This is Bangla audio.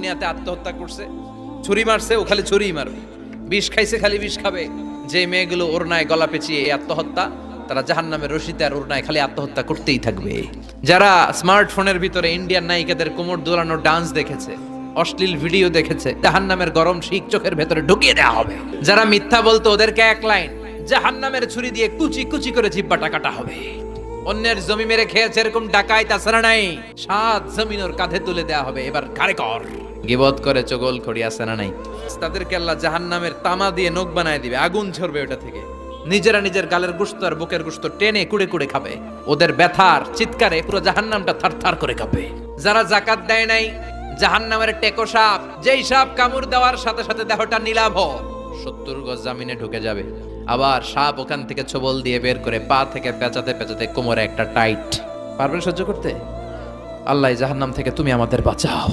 দুনিয়াতে আত্মহত্যা করছে, ছুরি মারছে, ও খালি ছুরিই মারবে, বিষ খাইছে খালি বিষ খাবে। যে মেয়েগুলো ওড়নায় গলা পেঁচিয়ে এই আত্মহত্যা, তারা জাহান্নামের রশিতে আর ওড়নায় খালি আত্মহত্যা করতেই থাকবে। যারা স্মার্টফোনের ভিতরে ইন্ডিয়ান নায়িকাদের কোমর দোলানো ডান্স দেখেছে, অশ্লীল ভিডিও দেখেছে, জাহান্নামের গরম শিক চোখের ভেতরে ঢুকিয়ে দেওয়া হবে। যারা মিথ্যা বলতো ওদেরকে এক লাইন, জাহান্নামের ছুরি দিয়ে কুচি কুচি করে জিহ্বাটা কাটা হবে। অন্যের জমি মেরে খেয়েছে এরকম ডাকাই তাছাড়া নাই, 7 জমিন ওর কাঁধে তুলে দেওয়া হবে, এবার ঘাড়ে কর। গিবত করে চগল খড়ি আছে না নাই, তাদেরকে আল্লাহ জাহান্নামের তামা দিয়ে নখ বানায় দিবে, আগুন ঝরবে ওটা থেকে। নিজেরা নিজের গালের গোশত আর বুকের গোশত টেনে কুড়ে কুড়ে খাবে। ওদের ব্যথার চিৎকারে পুরো জাহান্নামটা থারথার করে কাঁপে। যারা যাকাত দেয় নাই, জাহান্নামের টেকো সাপ, যেই সাপ কামড় দেওয়ার সাথে সাথে দেহটা নীলাভ, 70 গজ জামিনে ঢুকে যাবে। আবার সাপ ওখান থেকে ছোবল দিয়ে বের করে পা থেকে পেঁচাতে পেঁচাতে কোমরে একটা টাইট। পারবেন সহ্য করতে? আল্লাহ জাহান্নাম থেকে তুমি আমাদের বাঁচাও।